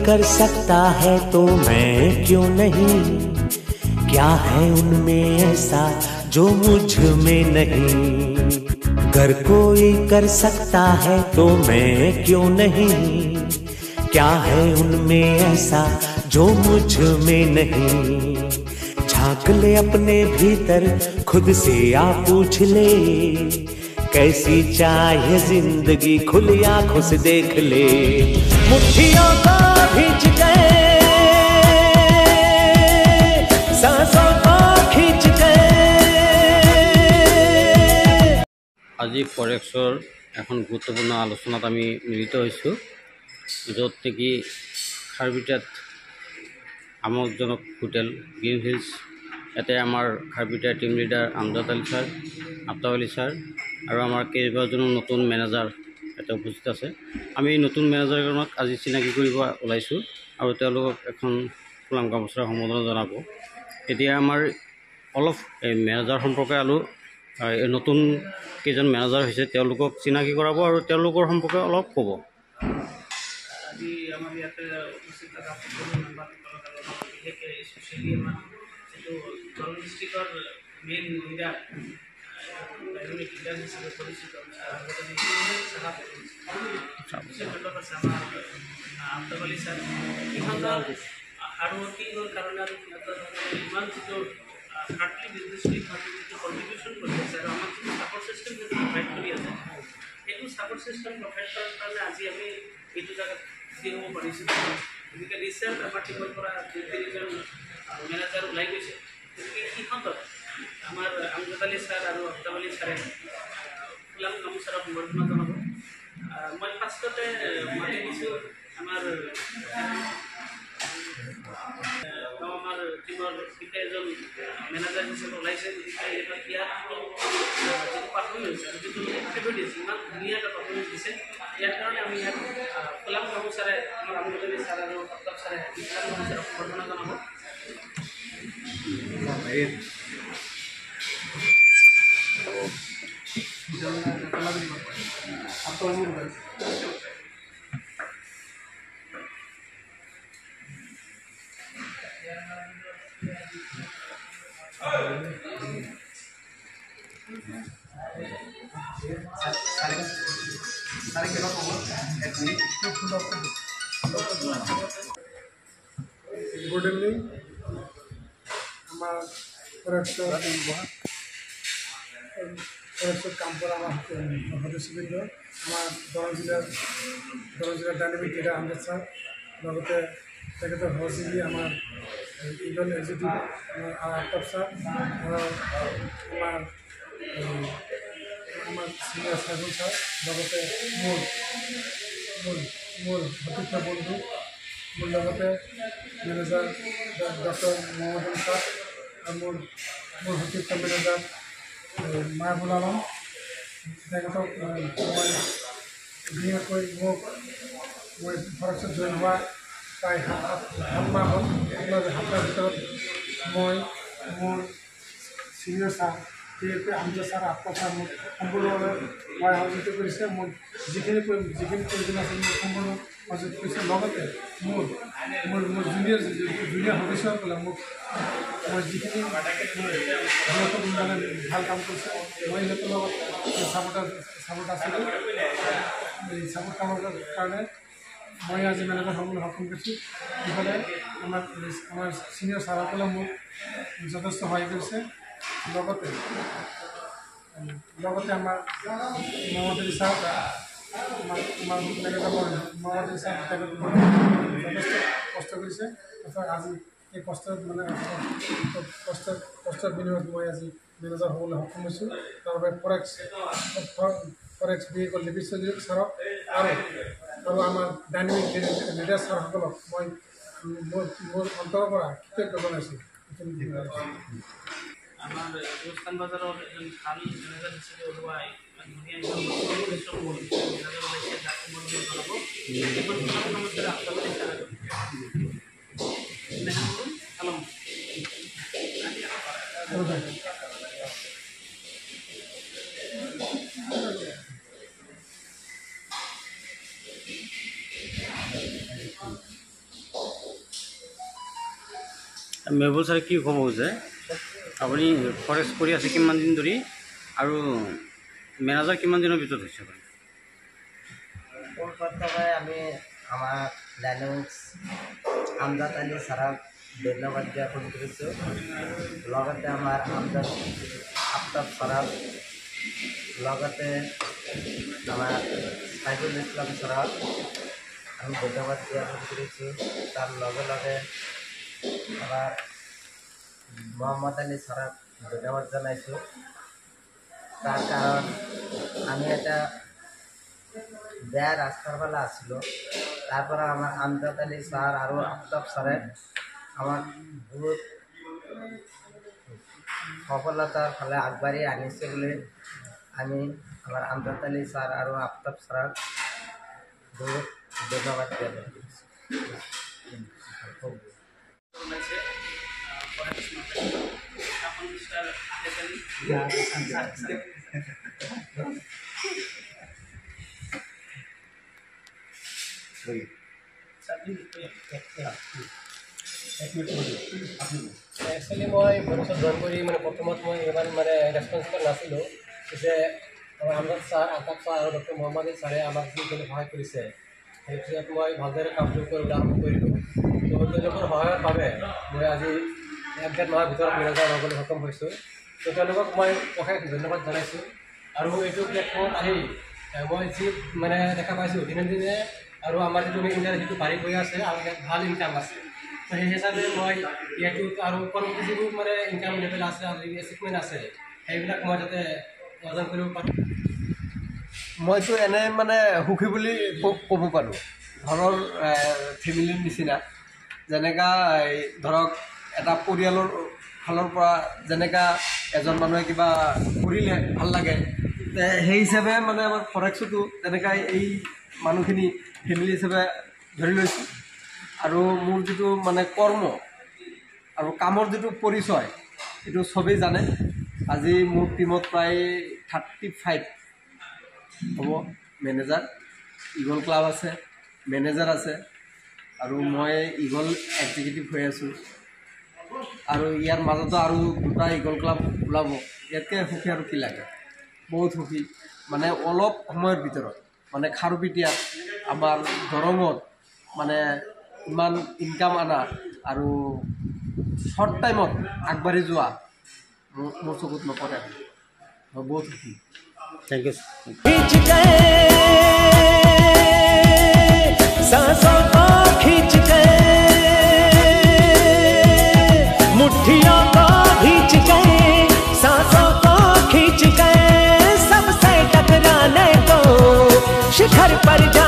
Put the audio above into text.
कर सकता है तो मैं क्यों नहीं, क्या है उनमें ऐसा जो मुझ में नहीं। अगर कोई कर सकता है तो मैं क्यों नहीं, क्या है उनमें ऐसा जो मुझ में नहीं। झांक ले अपने भीतर खुद से आ पूछ ले, कैसी चाहे जिंदगी खुली आंखों से देख ले। मुट्ठियों को भींच गए, सांसों को खींच गए। আজি ফৰেক্সৰ এখন গুৰুত্বপূৰ্ণ আলোচনাত আমি মিলিত হৈছোঁ, য'ত নেকি খাৰবিটাত আমোদজনক হোটেল গ্ৰীণ হিলছ, ইয়াতে আমাৰ খাৰবিটাৰ team leader Amjad Ali sir, Aftab Ali sir আৰু আমাৰ কেইবাজনো নতুন মেনেজাৰ ইয়াতে উপস্থিত আছে। আমি এই নতুন মেনেজাৰজনক আজি চিনাকি কৰিব ওলাইছোঁ আৰু তেওঁলোকক এখন ফুলাম গামোচাৰ সম্বোধনা জনাব। এতিয়া আমাৰ অলপ এই মেনেজাৰ সম্পৰ্কে এই নতুন কেইজন মেনেজাৰ হৈছে তেওঁলোকক চিনাকি কৰাব আৰু তেওঁলোকৰ সম্পৰ্কে অলপ ক'ব। আজি আমাৰ ইয়াতে উপস্থিত থকা সকলো মেম্বাৰসকলক আৰু বিশেষকৈ স্পেচিয়েলি আমাৰ যিটো দৰং ডিষ্ট্ৰিক্টৰ মেইন লিডাৰ ডাইনামিক লিডাৰ হিচাপে পৰিচিত আফতাব আলী ছাৰ, সিহঁতৰ হাৰ্ডৱৰ্কিঙৰ কাৰণে আৰু সিহঁতৰ ইমান যিটো হাৰ্ডলি বিজনেছলি যিটো কণ্ট্ৰিবিউশ্যন কৰি আছে আৰু আমাৰ যিটো ছাপৰ্ট ছিষ্টেম যিটো প্ৰভাইড কৰি আছে, সেইটো ছাপৰ্ট ছিষ্টেম প্ৰভাইড কৰাৰ কাৰণে আজি আমি এইটো জেগাত থিয় হ'ব পাৰিছোঁ। গতিকে ৰিচেণ্ট আমাৰ টিমৰ পৰা 2-3জন মেনেজাৰ ওলাই গৈছে। গতিকে সিহঁতক আমাৰ আমজাদ আলী ছাৰ আৰু আফতাব আলী ছাৰে ফুলাম গামোচাৰ সম্বৰ্ধনা জনাব। মই ফাৰ্ষ্টতে মাতি দিছোঁ আমাৰ টিমৰ এজন মেনেজাৰ হিচাপে ওলাইছে। গতিকে ইয়াত যিটো পাৰফৰ্মেঞ্চ আৰু যিটো এক্টিভিটিছ ইমান ধুনীয়া এটা পাৰফৰ্মেঞ্চ দিছে, ইয়াৰ কাৰণে আমি ইয়াত ফুলাম গামোচাৰে আমাৰ আমজাদ আলী ছাৰ আৰু আফতাব ছাৰে ফুলাম গামোচাৰ সম্বৰ্ধনা জনাব। Good evening. हमारा फरेक्सर काम पर सदस्यबृंद दरং जिलार डायनामिक लिडार আমজাদ ছাৰ, লগতে তেখেতৰ সহযোগী আমাৰ ইভেণ্ট এক্সিকিউটিভ আফতাব ছাৰ আৰু আমাৰ চিনিয়ৰ সাইবুল ছাৰ, লগতে মোৰ সতীৰ্থ বন্ধু, মোৰ লগতে manager doctor Mohammad Ali sir আৰু মোৰ সতীৰ্থ মেনেজাৰ মাহবুল আলম। তেখেতক মই বিশেষকৈ মই ফৰেক্সত জইন হোৱা প্ৰায় 7 মাহ হ'ল। 7 মাহৰ ভিতৰত মই মোৰ চিনিয়ৰ ছাৰ বিশেষকৈ আমজাদ ছাৰ, আফতাব ছাৰ মোক সম্পূৰ্ণভাৱে সহযোগিতা কৰিছে। মই যিখিনি প্ৰয়োজন আছে মোক সম্পূৰ্ণ সহযোগ কৰিছে। লগতে মোৰ জুনিয়ৰ সদস্যসকলে মই যিখিনি সিহঁতক মানে ভাল কাম কৰিছে, মই সিহঁতৰ লগত ছাপোৰ্ট আছিলোঁ। এই ছাপোৰ্ট কামৰ কাৰণে মই আজি মেনেজাৰ হ'বলৈ সক্ষম কৰিছোঁ। ইফালে আমাৰ চিনিয়ৰ ছাৰসকলে মোক যথেষ্ট সহায় কৰিছে। লগতে আমাৰ মহম্মদ আলী ছাৰ, আমাৰ মেনেজাৰ মহম্মদ আলী ছাৰ তেখেত যথেষ্ট কষ্ট কৰিছে। আজি এই কষ্টৰ বিনিময়ত মই আজি মেনেজাৰ হ'বলৈ সক্ষম হৈছোঁ। তাৰ বাবে ফৰেক্স বিশেষকৈ লিপি চৌধুৰী ছাৰক আৰু আমাৰ ডাইনামিক লিডাৰ ছাৰসকলক মই মোৰ অন্তৰৰ পৰা কৃতজ্ঞ জনাইছোঁ। আমাৰ গুলস্তান বাজাৰৰ এজন ভাল মেনেজাৰ হিচাপে ওলোৱা ধুনীয়া পৰিশ্ৰম কৰি মেনেজাৰ ওলাইছে, যাক সম্বৰ্ধনা জনাব। এখন ফুলাম গামোচাৰে আফতাব আলী ছাৰ আলম। মেহবুল ছাৰে কি ক'ব যে আপুনি ফৰেষ্ট কৰি আছে কিমান দিন ধৰি আৰু মেনেজাৰ কিমান দিনৰ ভিতৰত হৈছে আপুনি? প্রথমে আমি আমার ডাইনামিক্স আমজাদ আলী সারাক ধন্যবাদ জ্ঞাপন করেছি। লগতে আমার আমজাদ আফতাব সারাক, লগতে আমার সাইফুল ইসলাম সারাক আমি ধন্যবাদ জ্ঞাপন করেছি। তার লগে লগে আমার মোহাম্মদ আলী সারাক ধন্যবাদ জানাইছো। তার কারণ আমি এটা বেয়া রাস্তার বেলা আসছিল, তারপরে আমার আমজাদ আলী স্যার আর আফতাব স্যারে আমার বহুত সফলতার ফলে আগবাড়ি আনিছে বলে আমি আমার আমজাদ আলী স্যার আর আফতাব স্যার বহুত ধন্যবাদ জ্ঞাপন করছি। একচুৱেলি মই ভৱিষ্যত জইন কৰি প্ৰথমত মই ইমান ৰেচপন্সিবল নাছিলোঁ যে আমজাদ ছাৰ, আফতাব ছাৰ আৰু ডক্টৰ মোহাম্মদ আলী ছাৰে আমাক যিখিনি সহায় কৰিছে সেই পিছত মই ভালদৰে কামটো কৰিবলৈ আৰম্ভ কৰিলোঁ। তো তেওঁলোকৰ সহায়ৰ বাবে মই আজি 1.5 মাহৰ ভিতৰত মেনেজাৰ হ'বলৈ সক্ষম হৈছোঁ। তো তেওঁলোকক মই অশেষ ধন্যবাদ জনাইছোঁ। আৰু এইটো প্লেটফৰ্মত আহি মই যি দেখা পাইছোঁ দিনে দিনে আৰু আমাৰ যিটো ইণ্ডিয়াৰ যিটো বাঢ়ি গৈ আছে আৰু ইয়াত ভাল ইনকাম আছে। তো সেই হিচাপে মই ইয়াতো আৰু পৰৱৰ্তী যিবোৰ ইনকাম লেভেল আছে আৰু যি এচিভমেণ্ট আছে সেইবিলাক মই যাতে অৰ্জন কৰিব পাৰোঁ। মইতো এনে সুখী বুলি ক'ব পাৰোঁ। ঘৰৰ ফেমিলিৰ নিচিনা যেনেকা ধৰক এটা পৰিয়ালৰ ফালৰ পৰা যেনেকা এজন মানুহে কিবা কৰিলে ভাল লাগে, সেই হিচাপে আমাৰ ফৰেক্সতো তেনেকৈ এই মানুহখিনি ফেমিলি হিচাপে ধৰি লৈছোঁ। আৰু মোৰ যিটো কৰ্ম আৰু কামৰ যিটো পৰিচয় এইটো চবেই জানে। আজি মোৰ টীমত প্ৰায় 35 হ'ব মেনেজাৰ। ইগল ক্লাব আছে, মেনেজাৰ আছে আৰু মই ইগল এক্সিকিউটিভ হৈ আছোঁ। আৰু ইয়াৰ মাজতো আৰু 2টা ইগল ক্লাব ওলাব। ইয়াতকৈ সুখী আৰু কি লাগে, বহুত সুখী। অলপ সময়ৰ ভিতৰত খাৰুপেটীয়াত আমাৰ দৰঙত ইমান ইনকাম আনা আৰু শ্বৰ্ট টাইমত আগবাঢ়ি যোৱা মোৰ চকুত নপৰে। মই বহুত সুখী। Thank you. खींच गए सांसों को खींच गए, मुट्ठियों को खींच गए, सांसों को खींच गए, सबसे टकराने को शिखर पर जा